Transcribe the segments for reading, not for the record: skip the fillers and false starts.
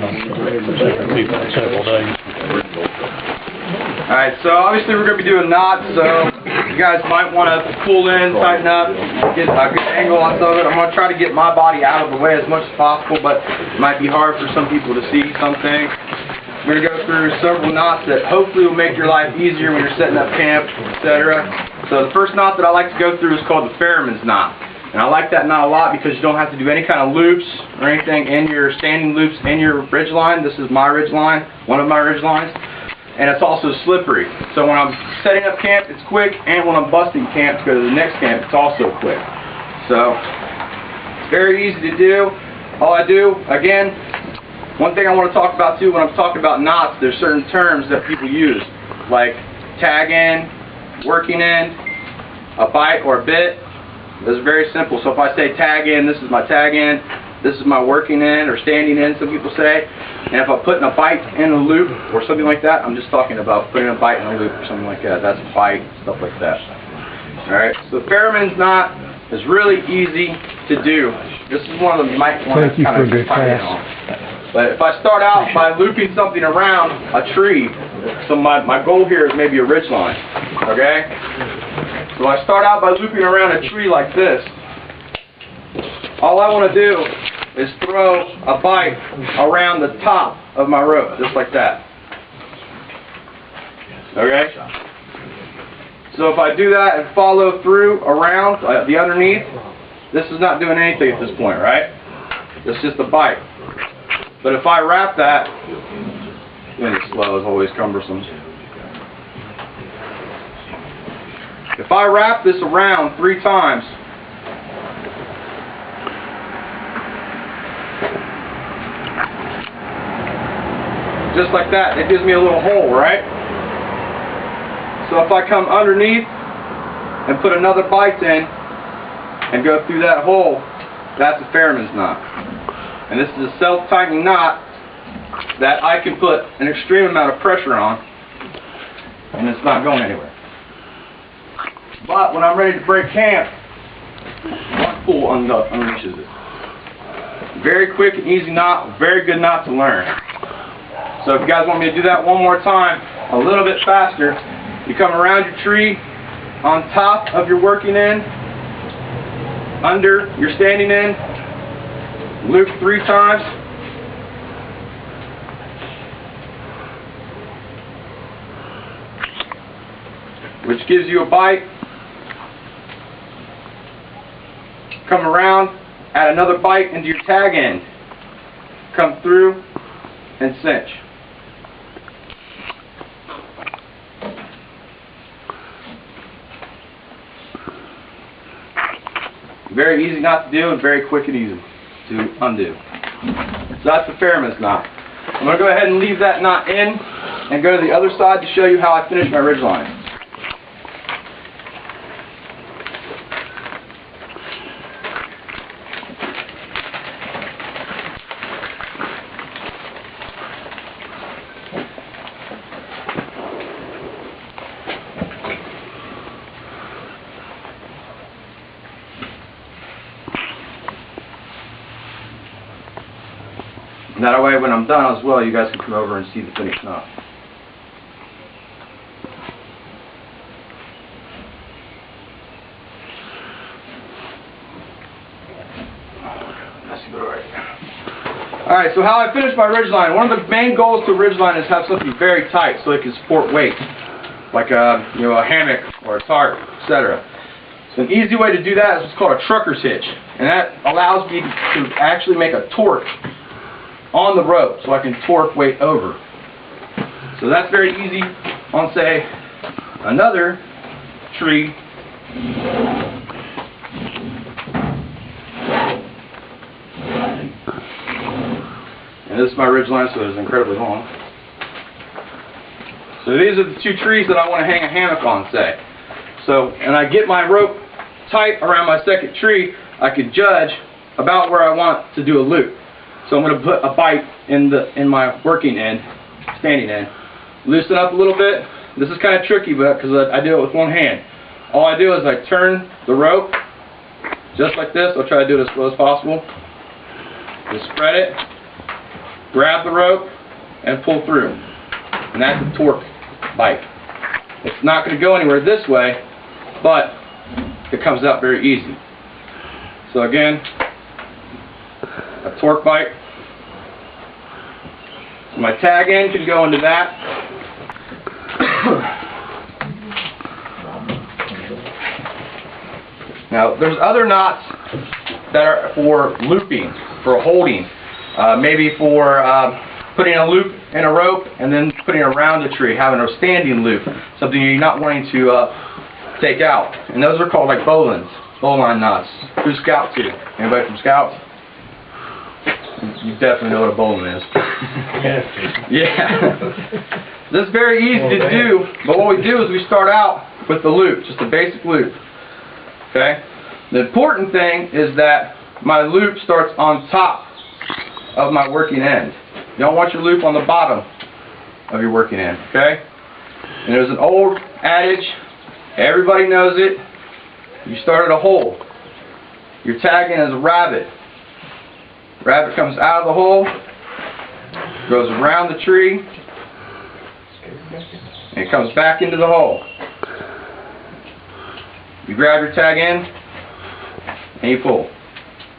Several days. Alright, so obviously we're going to be doing knots, so you guys might want to pull in, tighten up, get a good angle on some of it. I'm going to try to get my body out of the way as much as possible, but it might be hard for some people to see something. We're going to go through several knots that hopefully will make your life easier when you're setting up camp, etc. So the first knot that I like to go through is called the Ferryman's knot. And I like that knot a lot because you don't have to do any kind of loops or anything in your standing loops in your ridge line. This is my ridge line, one of my ridge lines. And it's also slippery. So when I'm setting up camp, it's quick, and when I'm busting camp to go to the next camp, it's also quick. So it's very easy to do. All I do, again, one thing I want to talk about too, when I'm talking about knots, there's certain terms that people use, like tag in, working in, a bite or a bit. This is very simple. So if I say tag in, this is my tag in, this is my working in or standing in, some people say. And if I'm putting a bite in a loop or something like that, I'm just talking about putting a bite in a loop or something like that. That's a bite, stuff like that. Alright, so the Ferryman's knot is really easy to do. This is one of them you might want to kind of find on. But if I start out by looping something around a tree, so my goal here is maybe a ridge line. Okay? So I start out by looping around a tree like this. All I want to do is throw a bite around the top of my rope, just like that. Okay? So if I do that and follow through around the underneath, this is not doing anything at this point, right? It's just a bite. But if I wrap that, doing it slow is always cumbersome. If I wrap this around 3 times, just like that, it gives me a little hole, right? So if I come underneath and put another bite in and go through that hole, that's a Ferryman's knot. And this is a self-tightening knot that I can put an extreme amount of pressure on and it's not going anywhere. But when I'm ready to break camp, one pull unleashes it. Very quick and easy knot, very good knot to learn. So if you guys want me to do that one more time, a little bit faster, you come around your tree, on top of your working end, under your standing end, loop 3 times, which gives you a bite. Come around, add another bite into your tag end. Come through and cinch. Very easy knot to do and very quick and easy to undo. So that's the Ferryman's knot. I'm going to go ahead and leave that knot in and go to the other side to show you how I finish my ridge line. That way, when I'm done as well, you guys can come over and see the finished knot. Alright, so how I finish my ridge line. One of the main goals to a ridge line is have something very tight so it can support weight, like a hammock or a tarp, etc. So an easy way to do that is what's called a trucker's hitch, and that allows me to actually make a torque on the rope so I can torque weight over. So that's very easy on, say, another tree. And this is my ridge line, so it's incredibly long. So these are the 2 trees that I want to hang a hammock on, say. So, and I get my rope tight around my second tree, I can judge about where I want to do a loop. So I'm going to put a bite in my working end, standing end. Loosen up a little bit. This is kind of tricky, but because I do it with one hand. All I do is I turn the rope just like this. I'll try to do it as slow as possible. Just spread it, grab the rope, and pull through. And that's a torque bite. It's not going to go anywhere this way, but it comes out very easy. So again, a torque bite. So my tag end can go into that. Now there's other knots that are for looping, for holding, maybe for putting a loop in a rope and then putting it around the tree, having a standing loop, something you're not wanting to take out. And those are called like bowlines, bowline knots. Who's Scout to? Anybody from Scouts? You definitely know what a bowline is. Yeah. This is very easy to do, but what we do is we start out with the loop, just a basic loop. Okay? The important thing is that my loop starts on top of my working end. You don't want your loop on the bottom of your working end, okay? And there's an old adage, everybody knows it, you start at a hole. You're tagging as a rabbit. Rabbit comes out of the hole, goes around the tree, and it comes back into the hole. You grab your tag end, and you pull.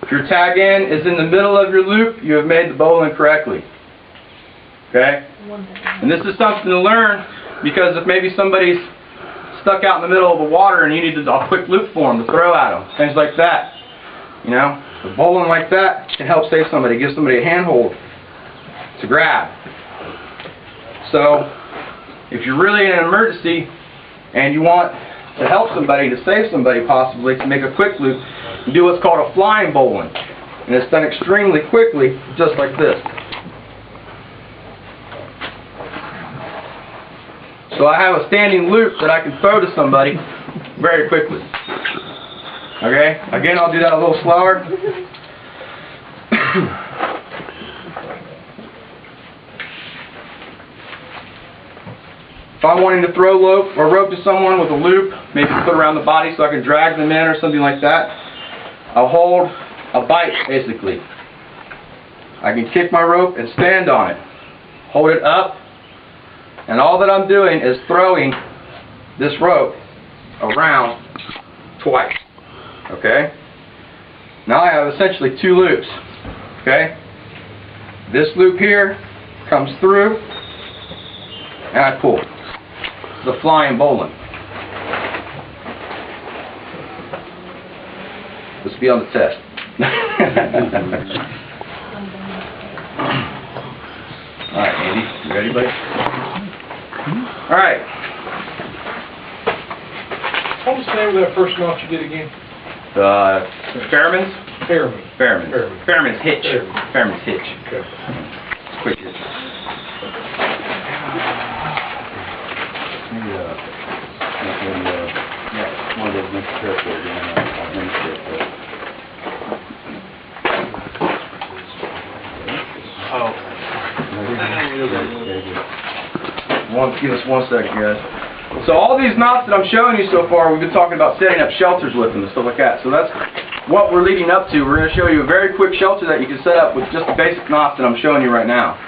If your tag end is in the middle of your loop, you have made the bowline correctly. Okay? And this is something to learn, because if maybe somebody's stuck out in the middle of the water and you need a quick loop for them to throw at them, things like that. You know, the bowline like that can help save somebody, give somebody a handhold to grab. So, if you're really in an emergency and you want to help somebody, to save somebody possibly, to make a quick loop, you do what's called a flying bowline. And it's done extremely quickly, just like this. So I have a standing loop that I can throw to somebody very quickly. Okay? Again, I'll do that a little slower. If I'm wanting to throw a rope to someone with a loop, maybe put around the body so I can drag them in or something like that, I'll hold a bite basically. I can kick my rope and stand on it. Hold it up, and all that I'm doing is throwing this rope around twice. Okay? Now I have essentially two loops. Okay? This loop here comes through, and I pull. The flying bowline. Let's be on the test. Alright, Andy, you ready, buddy? Alright. What was the name of that first knot you did again? Fairman's? Fairman. Fairman's hitch. Fairman. Fairman's hitch. Okay. Quick hitch. One of those next trips there, you know, Give us 1 second, guys. So all these knots that I'm showing you so far, we've been talking about setting up shelters with them and stuff like that. So that's what we're leading up to. We're going to show you a very quick shelter that you can set up with just the basic knots that I'm showing you right now.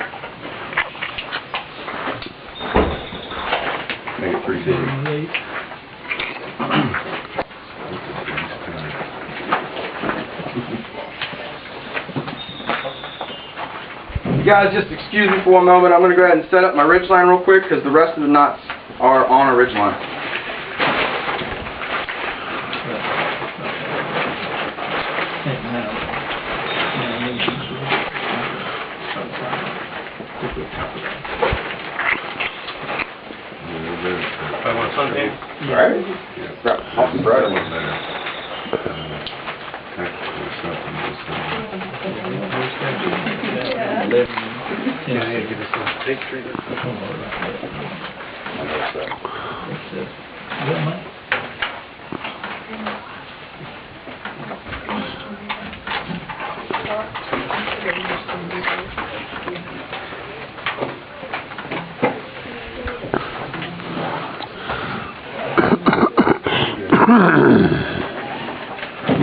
Make it pretty big. You guys just excuse me for 1 moment. I'm going to go ahead and set up my ridge line real quick because the rest of the knots are on a ridge line. I want something. Alright? Grab off the bread.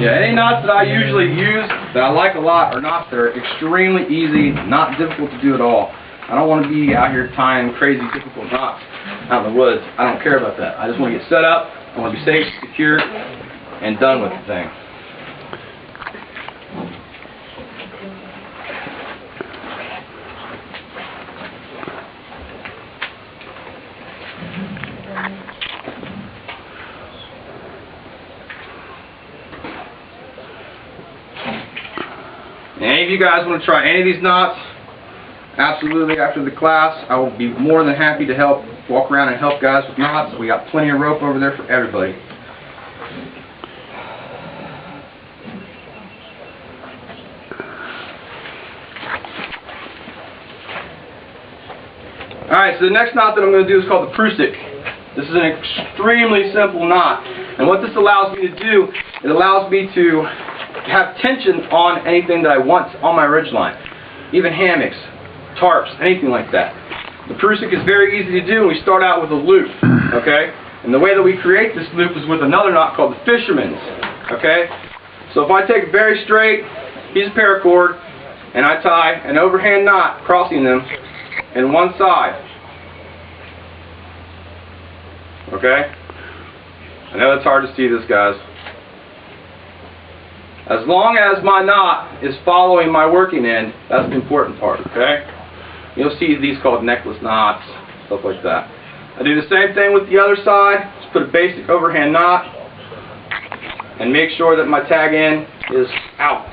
Yeah, any knots that I usually use that I like a lot are knots that are extremely easy, not difficult to do at all. I don't want to be out here tying crazy difficult knots out in the woods. I don't care about that. I just want to get set up, I want to be safe, secure, and done with the thing. Any of you guys want to try any of these knots, absolutely, after the class, I will be more than happy to help, walk around and help guys with knots. We got plenty of rope over there for everybody. Alright, so the next knot that I'm going to do is called the Prusik. This is an extremely simple knot. And what this allows me to do, it allows me to have tension on anything that I want on my ridgeline. Even hammocks, tarps, anything like that. The Prusik is very easy to do, and we start out with a loop, okay? And the way that we create this loop is with another knot called the Fisherman's, okay? So if I take a very straight piece of paracord, and I tie an overhand knot crossing them in one side, okay? I know it's hard to see this, guys. As long as my knot is following my working end, that's the important part, okay? You'll see these called necklace knots, stuff like that. I do the same thing with the other side. Just put a basic overhand knot and make sure that my tag end is out.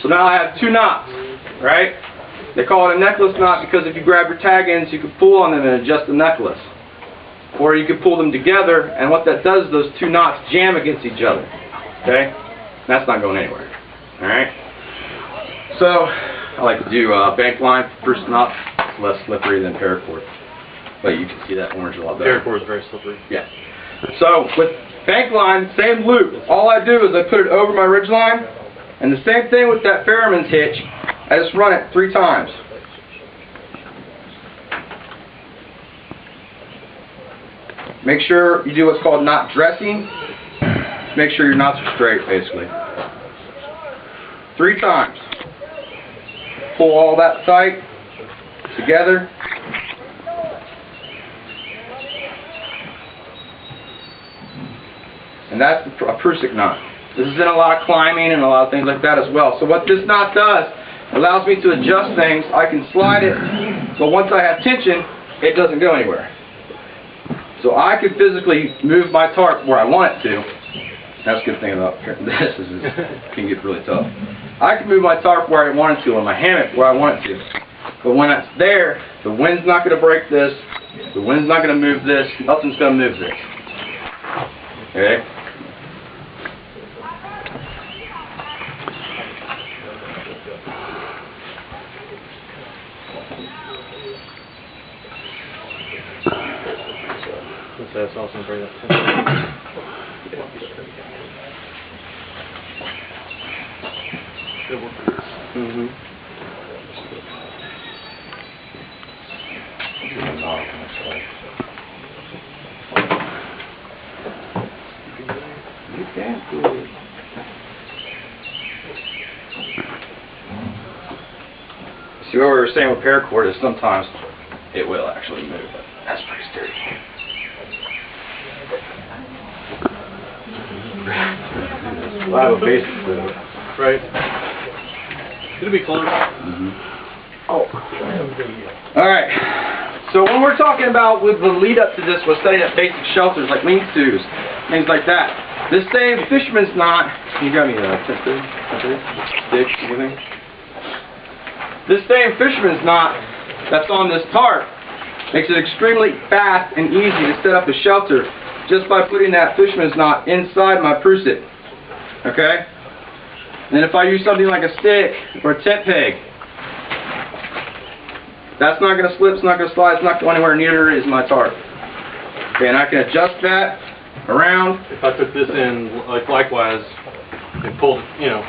So now I have two knots, right? They call it a necklace knot because if you grab your tag ends, you can pull on them and adjust the necklace. Or you can pull them together, and what that does is those two knots jam against each other. Okay? That's not going anywhere. Alright? So, I like to do bank line for first knot. It's less slippery than paracord. But you can see that orange a lot better. Paracord is very slippery. Yeah. So, with bank line, same loop. All I do is I put it over my ridge line, and the same thing with that Ferriman's hitch. I just run it 3 times. Make sure you do what's called knot dressing. Just make sure your knots are straight, basically. 3 times. Pull all that tight together. And that's a Prusik knot. This is in a lot of climbing and a lot of things like that as well. So what this knot does, it allows me to adjust things. I can slide it, but once I have tension, it doesn't go anywhere. So I could physically move my tarp where I want it to. That's a good thing about this, is it can get really tough. I can move my tarp where I want it to, or my hammock where I want it to. But when it's there, the wind's not going to break this, the wind's not going to move this, nothing's going to move this. Okay? That's awesome for you. Mm-hmm. You can't do it. See, what we were saying with paracord is sometimes it will actually move, but that's pretty sturdy. A lot of basics though. Right. It'll be close. Oh. Alright. So when we're talking about with the lead up to this, we're setting up basic shelters like lean-tos, things like that. This same fisherman's knot, can you grab me a stick, anything? This same fisherman's knot that's on this tarp makes it extremely fast and easy to set up a shelter just by putting that fisherman's knot inside my Prusik. Okay? And then if I use something like a stick or a tent peg, that's not going to slip, it's not going to slide, it's not going anywhere, neither is my tarp. Okay, and I can adjust that around. If I took this in, like likewise, and pulled, you know.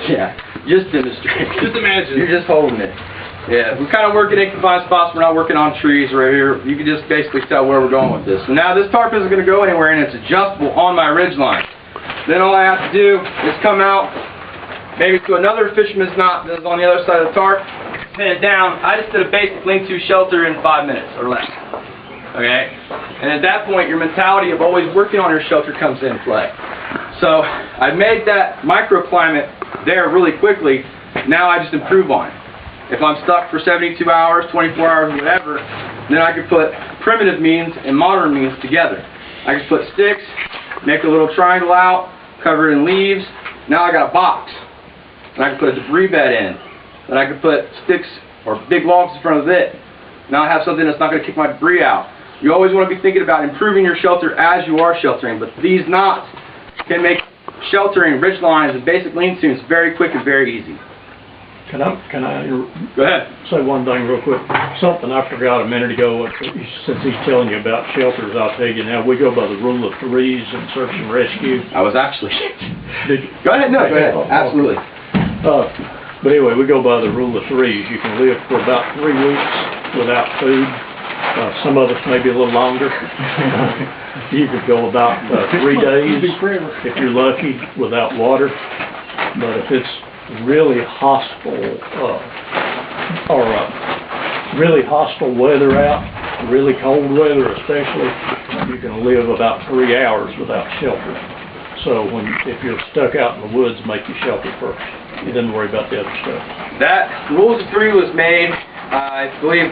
Yeah, just demonstrate. Just imagine. You're just holding it. Yeah, we're kind of working in confined spots. We're not working on trees right here. You can just basically tell where we're going with this. So now this tarp isn't going to go anywhere, and it's adjustable on my ridge line. Then all I have to do is come out, maybe to another fisherman's knot that's on the other side of the tarp, pin it down. I just did a basic lean-to shelter in 5 minutes or less. Okay? And at that point, your mentality of always working on your shelter comes into play. So I made that microclimate there really quickly. Now I just improve on it. If I'm stuck for 72 hours, 24 hours, whatever, then I can put primitive means and modern means together. I can put sticks, make a little triangle out, cover it in leaves. Now I got a box. And I can put a debris bed in. Then I can put sticks or big logs in front of it. Now I have something that's not going to kick my debris out. You always want to be thinking about improving your shelter as you are sheltering, but these knots can make sheltering ridge lines and basic lean-tos very quick and very easy. Can I Go ahead. say one thing real quick? Something I forgot a minute ago, since he's telling you about shelters, I'll tell you now, we go by the rule of threes in search and rescue. I was actually... Did you? Go ahead, no, go ahead. Absolutely. But anyway, we go by the rule of threes. You can live for about 3 weeks without food. Some of us maybe a little longer. You could go about 3 days, if you're lucky, without water. But if it's really hostile, really hostile weather out, really cold weather especially, you can live about 3 hours without shelter. So if you're stuck out in the woods, make your shelter first. You didn't worry about the other stuff. That Rules of Three was made, I believe,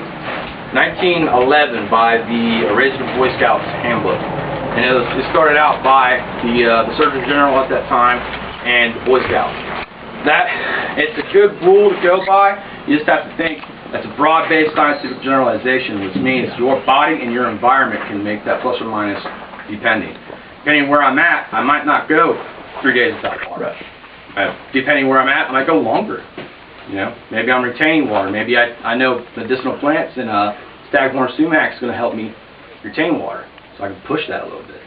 1911 by the original Boy Scouts handbook. And it started out by the Surgeon General at that time and the Boy Scouts. It's a good rule to go by. You just have to think that's a broad-based scientific generalization, which means your body and your environment can make that plus or minus depending. Depending where I'm at, I might not go 3 days without water. Right. Depending where I'm at, I might go longer. You know, maybe I'm retaining water. Maybe I know medicinal plants and Staghorn sumac is going to help me retain water, so I can push that a little bit.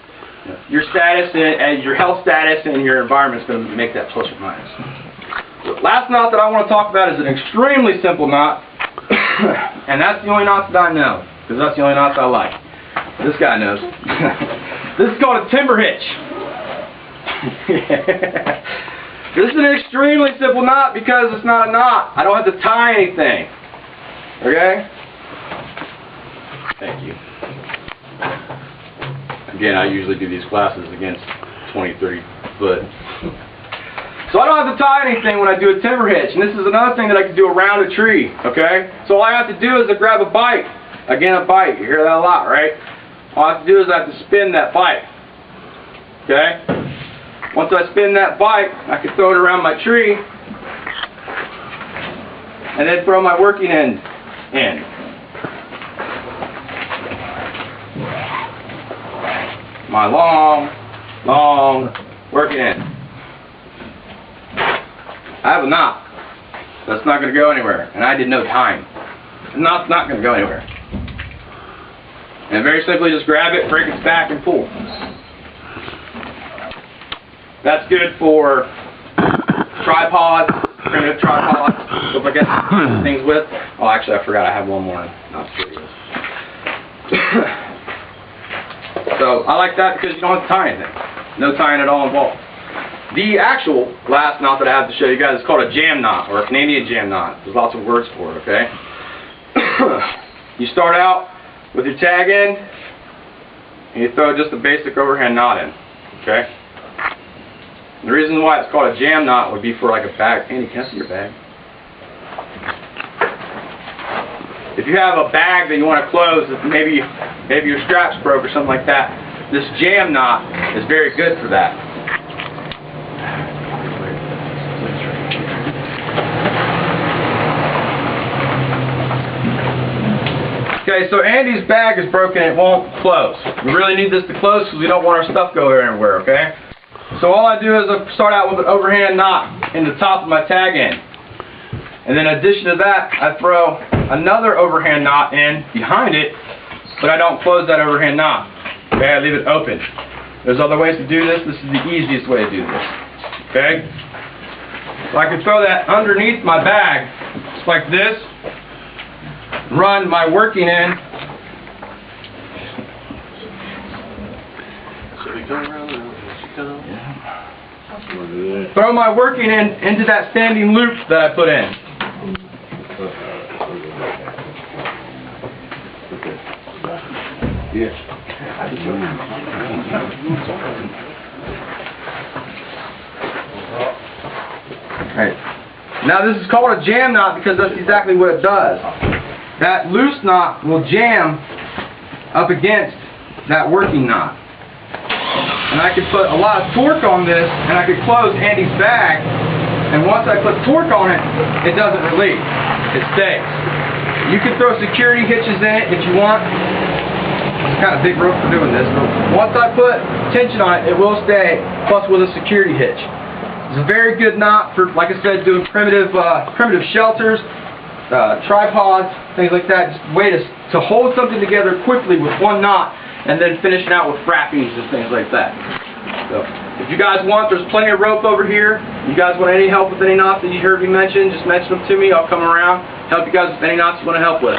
You know, your status and your health status and your environment is going to make that plus or minus. The last knot that I want to talk about is an extremely simple knot, and that's the only knots that I know, because that's the only knots I like. This guy knows. This is called a timber hitch. This is an extremely simple knot because it's not a knot. I don't have to tie anything. Okay? Thank you. Again, I usually do these classes against 20, 30 foot. So I don't have to tie anything when I do a timber hitch. And this is another thing that I can do around a tree. Okay? So all I have to do is I grab a bite. Again, a bite. You hear that a lot, right? All I have to do is I have to spin that bite. Okay? Once I spin that bite, I can throw it around my tree and then throw my working end in. My long working end. I have a knot that's not going to go anywhere, and I did no time. The knot's not going to go anywhere. And very simply just grab it, break its back, and pull. That's good for tripods, primitive tripods, stuff like that, things with. Oh, actually, I forgot I have one more. Not sure. So I like that because you don't have to tie anything. No tying at all involved. The actual last knot that I have to show you guys is called a jam knot, or a Canadian jam knot. There's lots of words for it, okay? You start out with your tag end, and you throw just a basic overhand knot in, okay? The reason why it's called a jam knot would be for like a bag. Andy, can I see your bag? If you have a bag that you want to close, maybe your straps broke or something like that, this jam knot is very good for that. Okay, so Andy's bag is broken, it won't close. We really need this to close because we don't want our stuff go everywhere, okay? So all I do is I start out with an overhand knot in the top of my tag end. And then in addition to that, I throw another overhand knot in behind it, but I don't close that overhand knot. Okay, I leave it open. There's other ways to do this. This is the easiest way to do this. Okay? So I can throw that underneath my bag, just like this, run my working end. Should we come around now? Should come? Throw my working end into that standing loop that I put in. Yes. Right. Now this is called a jam knot because that's exactly what it does. That loose knot will jam up against that working knot. And I could put a lot of torque on this and I could close Andy's bag, and once I put torque on it, it doesn't release. It stays. You can throw security hitches in it if you want. It's kind of big rope for doing this, but once I put tension on it, it will stay, plus with a security hitch. It's a very good knot for, like I said, doing primitive shelters, tripods, things like that. Just a way to hold something together quickly with one knot, and then finishing out with wrappings and things like that. So, if you guys want, there's plenty of rope over here. You guys want any help with any knots that you heard me mention, just mention them to me. I'll come around, help you guys with any knots you want to help with.